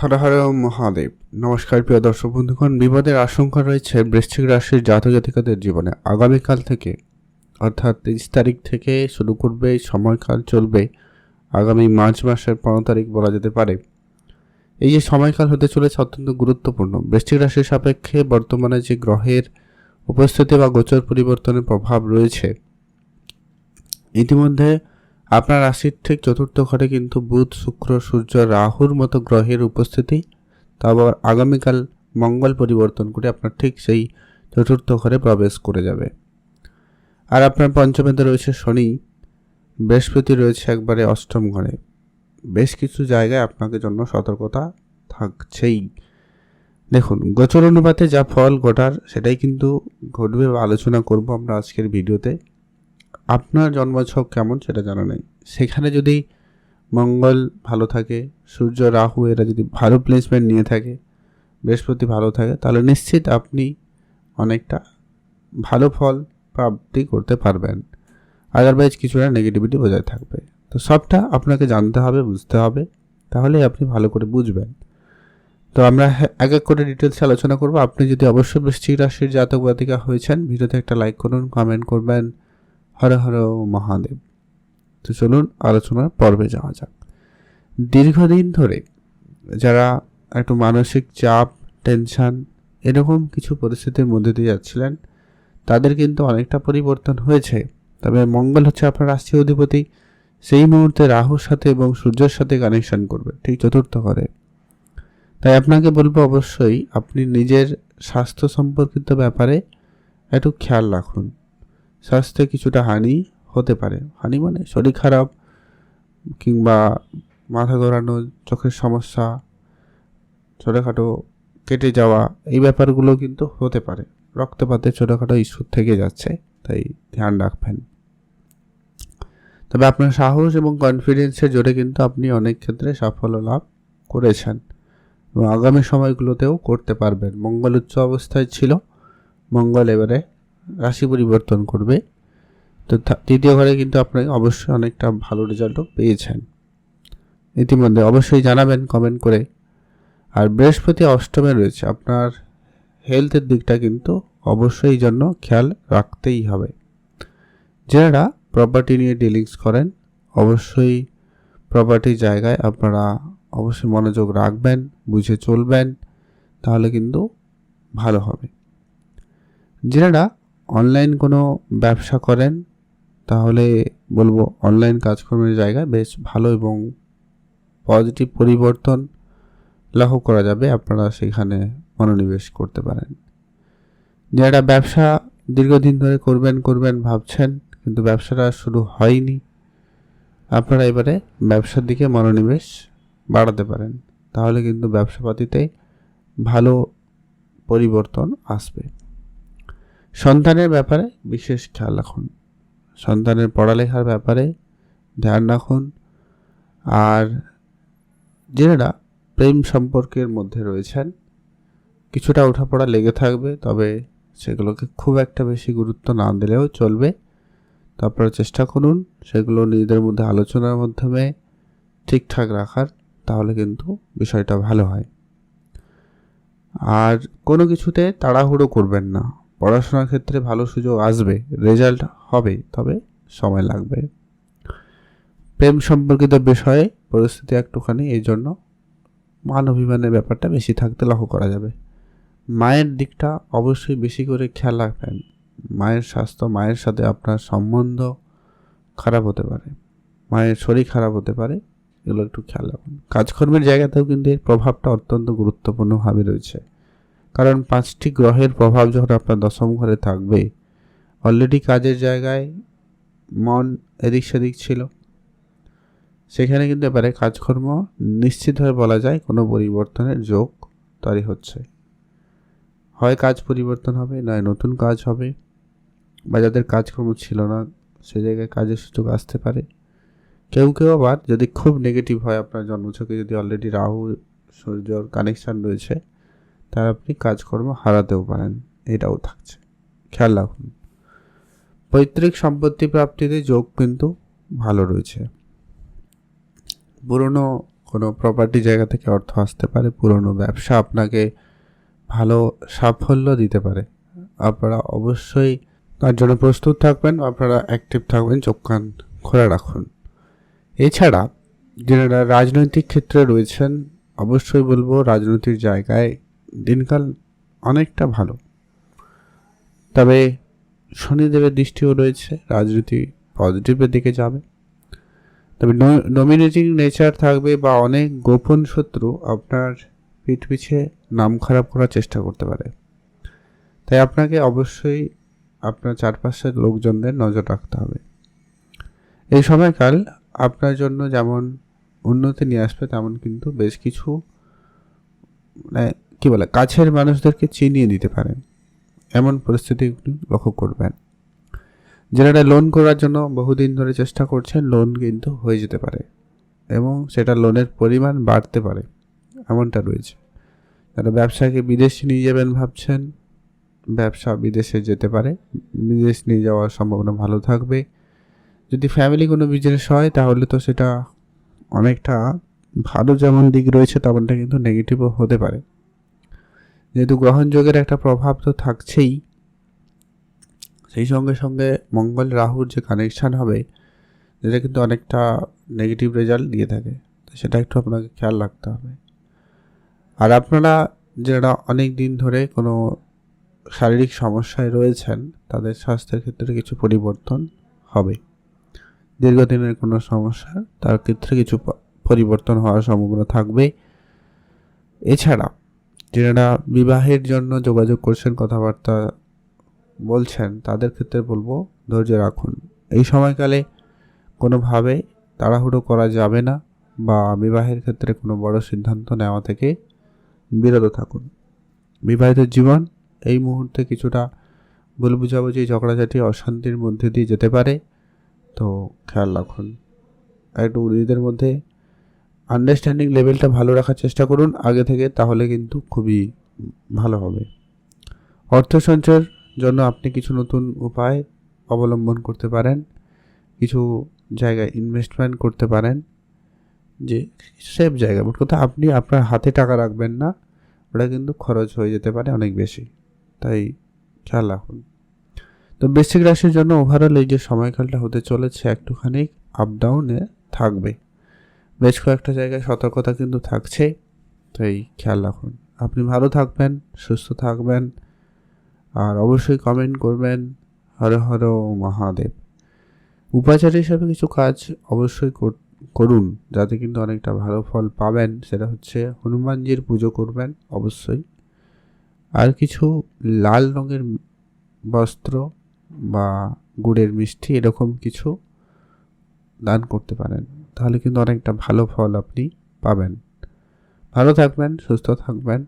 হর হর মহাদেব। নমস্কার প্রিয় দর্শক বন্ধুগণ, বিপদের আশঙ্কা রয়েছে বৃশ্চিক রাশির জাতক জাতিকাদের জীবনে। আগামীকাল থেকে অর্থাৎ 30 তারিখ থেকে শুরু করবে, সময়কাল চলবে আগামী মার্চ মাসের 15 তারিখ বলা যেতে পারে। এই যে সময়কাল হতে চলেছে অত্যন্ত গুরুত্বপূর্ণ। বৃশ্চিক রাশির সাপেক্ষে বর্তমানে যে গ্রহের উপস্থিতি বা গোচর পরিবর্তনের প্রভাব রয়েছে, ইতিমধ্যে আপনার রাশির ঠিক চতুর্থ ঘরে কিন্তু বুধ, শুক্র, সূর্য, রাহুর মতো গ্রহের উপস্থিতি, তারপর আগামীকাল মঙ্গল পরিবর্তন করে আপনার ঠিক সেই চতুর্থ ঘরে প্রবেশ করে যাবে। আর আপনার পঞ্চমেতে রয়েছে শনি, বৃহস্পতি রয়েছে একবারে অষ্টম ঘরে। বেশ কিছু জায়গায় আপনাকে জন্য সতর্কতা থাকছেই। দেখুন, গোচর অনুপাতে যা ফল ঘটার সেটাই কিন্তু ঘটবে বা আলোচনা করব আমরা আজকের ভিডিওতে। আপনার জন্মছক কেমন সেটা জানা নেই, সেখানে যদি মঙ্গল ভালো থাকে, সূর্য, রাহু এরা যদি ভালো প্লেসমেন্ট নিয়ে থাকে, বৃহস্পতি ভালো থাকে, তাহলে নিশ্চিত আপনি অনেকটা ভালো ফল প্রাপ্তি করতে পারবেন। আদারওয়াইজ কিছুটা নেগেটিভিটি বজায় থাকবে। তো সবটা আপনাকে জানতে হবে, বুঝতে হবে, তাহলে আপনি ভালো করে বুঝবেন। তো আমরা এক এক করে ডিটেলসে আলোচনা করব। আপনি যদি অবশ্যই বৃশ্চিক রাশির জাতক জাতিকা হয়েছেন, ভিডিওতে একটা লাইক করুন, কমেন্ট করবেন। হর হর মহাদেব। তো চলুন আলোচনার পর্বে যাওয়া যাক। দীর্ঘদিন ধরে যারা একটু মানসিক চাপ, টেনশন এরকম কিছু পরিস্থিতির মধ্যে দিয়ে যাচ্ছিলেন, তাদের কিন্তু অনেকটা পরিবর্তন হয়েছে। তবে মঙ্গল হচ্ছে আপনার রাশি অধিপতি, সেই মুহূর্তে রাহুর সাথে এবং সূর্যের সাথে কানেকশন করবে ঠিক চতুর্থ ঘরে। তাই আপনাকে বলবো অবশ্যই আপনি নিজের স্বাস্থ্য সম্পর্কিত ব্যাপারে একটু খেয়াল রাখুন। স্বাস্থ্যে কিছুটা হানি হতে পারে। হানি মানে শরীর খারাপ, কিংবা মাথা ঘোরানো, চোখের সমস্যা, ছোটোখাটো কেটে যাওয়া, এই ব্যাপারগুলো কিন্তু হতে পারে। রক্তপাতের ছোটোখাটো ইস্যু থেকে যাচ্ছে, তাই ধ্যান রাখবেন। তবে আপনার সাহস এবং কনফিডেন্সের জোরে কিন্তু আপনি অনেক ক্ষেত্রে সাফল্য লাভ করেছেন এবং আগামী সময়গুলোতেও করতে পারবেন। মঙ্গল উচ্চ অবস্থায় ছিল, মঙ্গল এবারে রাশি পরিবর্তন করবে। তো তৃতীয় ঘরে কিন্তু আপনি অবশ্যই অনেকটা ভালো রেজাল্টও পেয়েছেন। ইতিমধ্যে অবশ্যই জানাবেন কমেন্ট করে। আর বৃহস্পতি অষ্টমে রয়েছে, আপনার হেলথের দিকটা কিন্তু অবশ্যই জন্য খেয়াল রাখতেই হবে। যারা প্রপার্টি নিয়ে ডিলিংস করেন, অবশ্যই প্রপার্টির জায়গায় আপনারা অবশ্যই মনোযোগ রাখবেন, বুঝে চলবেন, তাহলে কিন্তু ভালো হবে। যারা অনলাইন কোনো ব্যবসা করেন, তাহলে বলবো অনলাইন কাজকর্মের জায়গায় বেশ ভালো এবং পজিটিভ পরিবর্তন লক্ষ্য করা যাবে। আপনারা সেখানে মনোনিবেশ করতে পারেন। যারা ব্যবসা দীর্ঘদিন ধরে করবেন ভাবছেন, কিন্তু ব্যবসাটা শুরু হয়নি, আপনারা এবারে ব্যবসার দিকে মনোনিবেশ বাড়াতে পারেন, তাহলে কিন্তু ব্যবসাপাতিতে ভালো পরিবর্তন আসবে। সন্তানের ব্যাপারে বিশেষ খেয়াল রাখুন, সন্তানের পড়ালেখার ব্যাপারে ধ্যান রাখুন। আর যারা প্রেম সম্পর্কের মধ্যে রয়েছেন, কিছুটা ওঠাপড়া লেগে থাকবে, তবে সেগুলোকে খুব একটা বেশি গুরুত্ব না দিলেও চলবে। তারপরে চেষ্টা করুন সেগুলো নিজেদের মধ্যে আলোচনার মাধ্যমে ঠিকঠাক রাখার, তাহলে কিন্তু বিষয়টা ভালো হয়। আর কোনো কিছুতে তাড়াহুড়ো করবেন না। পড়াশোনার ক্ষেত্রে ভালো সুযোগ আসবে, রেজাল্ট হবে, তবে সময় লাগবে। প্রেম সম্পর্কিত বিষয়ে পরিস্থিতি একটুখানি এই জন্য মান অভিমানের ব্যাপারটা বেশি থাকতে লক্ষ্য করা যাবে। মায়ের দিকটা অবশ্যই বেশি করে খেয়াল রাখবেন। মায়ের স্বাস্থ্য, মায়ের সাথে আপনার সম্বন্ধ খারাপ হতে পারে, মায়ের শরীর খারাপ হতে পারে, এগুলো একটু খেয়াল রাখুন। কাজকর্মের জায়গাতেও কিন্তু এর প্রভাবটা অত্যন্ত গুরুত্বপূর্ণভাবে রয়েছে, কারণ 5টি গ্রহের প্রভাব যখন আপনার দশম ঘরে থাকবে, অলরেডি কাজের জায়গায় মন এদিক সেদিক ছিল, সেখানে কিন্তু এবারে কাজকর্ম নিশ্চিতভাবে বলা যায় কোনো পরিবর্তনের যোগ তৈরি হচ্ছে। হয় কাজ পরিবর্তন হবে, নয় নতুন কাজ হবে, বা যাদের কাজকর্ম ছিল না সে জায়গায় কাজের সুযোগ আসতে পারে। কেউ আবার যদি খুব নেগেটিভ হয়, আপনার জন্মছকে যদি অলরেডি রাহু সূর্যর কানেকশান রয়েছে, তার আপনি কাজকর্ম হারাতেও পারেন, এটাও থাকছে, খেয়াল রাখুন। পৈতৃক সম্পত্তি প্রাপ্তিতে যোগ কিন্তু ভালো রয়েছে। পুরনো কোনো প্রপার্টি জায়গা থেকে অর্থ আসতে পারে, পুরনো ব্যবসা আপনাকে ভালো সাফল্য দিতে পারে। আপনারা অবশ্যই তার জন্য প্রস্তুত থাকবেন, আপনারা অ্যাক্টিভ থাকবেন, চোখ কান খোলা রাখুন। এছাড়া যারা রাজনৈতিক ক্ষেত্রে রয়েছেন, অবশ্যই বলবো রাজনৈতিক জায়গায় দিনকাল অনেকটা ভালো, তবে শনিদেবের দৃষ্টিও রয়েছে, রাজনীতি পজিটিভের দিকে যাবে। তবে ডমিনেটিং নেচার থাকবে বা অনেক গোপন শত্রু আপনার পিঠ পিছে নাম খারাপ করার চেষ্টা করতে পারে। তাই আপনাকে অবশ্যই আপনার চারপাশের লোকজনদের নজর রাখতে হবে। এই সময়কাল আপনার জন্য যেমন উন্নতি নিয়ে আসবে, তেমন কিন্তু বেশ কিছু কাছের মানুষদেরকে চিনিয়ে দিতে পারে, এমন পরিস্থিতি লক্ষ্য করবেন। যারা লোন করার জন্য বহুদিন ধরে চেষ্টা করছেন, লোন কিন্তু হয়ে যেতে পারে এবং সেটা লোনের পরিমাণ বাড়তে পারে, এমনটা রয়েছে। যারা ব্যবসাকে বিদেশে নিয়ে যাবেন ভাবছেন, ব্যবসা বিদেশে যেতে পারে, বিদেশ নিয়ে যাওয়ার সম্ভাবনা ভালো থাকবে। যদি ফ্যামিলি কোনো বিজনেস হয় তাহলে তো সেটা অনেকটা ভালো যেমন দিক রয়েছে, তেমনটা কিন্তু নেগেটিভও হতে পারে। যেহেতু গ্রহণযোগের একটা প্রভাব তো থাকছেই, সেই সঙ্গে সঙ্গে মঙ্গল রাহুর যে কানেকশান হবে, যেটা কিন্তু অনেকটা নেগেটিভ রেজাল্ট দিয়ে থাকে, তো সেটা একটু আপনাকে খেয়াল রাখতে হবে। আর আপনারা যারা অনেক দিন ধরে কোনো শারীরিক সমস্যায় রয়েছেন, তাদের স্বাস্থ্যের ক্ষেত্রে কিছু পরিবর্তন হবে। দীর্ঘদিনের কোনো সমস্যা, তার ক্ষেত্রে কিছু পরিবর্তন হওয়ার সম্ভাবনা থাকবে। এছাড়া যারা বিবাহের জন্য যোগাযোগ করছেন, কথাবার্তা বলছেন, তাদের ক্ষেত্রে বলবো ধৈর্য রাখুন। এই সময়কালে কোনোভাবে তাড়াহুড়ো করা যাবে না, বা বিবাহের ক্ষেত্রে কোনো বড় সিদ্ধান্ত নেওয়া থেকে বিরত থাকুন। বিবাহিত জীবন এই মুহূর্তে কিছুটা ভুল বুঝাবুঝি, ঝগড়াঝাটি, অশান্তির মধ্যে দিয়ে যেতে পারে, তো খেয়াল রাখুন। একটু নিজেদের মধ্যে আন্ডারস্ট্যান্ডিং লেভেলটা ভালো রাখার চেষ্টা করুন আগে থেকে, তাহলে কিন্তু খুবই ভালো হবে। অর্থ সঞ্চয়ের জন্য আপনি কিছু নতুন উপায় অবলম্বন করতে পারেন, কিছু জায়গায় ইনভেস্টমেন্ট করতে পারেন, যে সেফ জায়গা। মোট কথা, আপনি আপনার হাতে টাকা রাখবেন না, ওটা কিন্তু খরচ হয়ে যেতে পারে অনেক বেশি, তাই খেয়াল রাখুন। তো বৃশ্চিক রাশির জন্য ওভারঅল এই যে সময়কালটা হতে চলেছে, একটুখানি আপ ডাউনে থাকবে, বেশ কয়েকটা জায়গায় সতর্কতা কিন্তু থাকছে, তাই খেয়াল রাখুন। আপনি ভালো থাকবেন, সুস্থ থাকবেন, আর অবশ্যই কমেন্ট করবেন হর হর মহাদেব। উপাচার হিসাবে কিছু কাজ অবশ্যই করুন, যাতে কিন্তু অনেকটা ভালো ফল পাবেন। সেটা হচ্ছে হনুমানজির পুজো করবেন অবশ্যই, আর কিছু লাল রঙের বস্ত্র বা গুড়ের মিষ্টি এরকম কিছু দান করতে পারেন, তাহলে কিন্তু অনেকটা ভালো ফল আপনি পাবেন। ভালো থাকবেন, সুস্থ থাকবেন।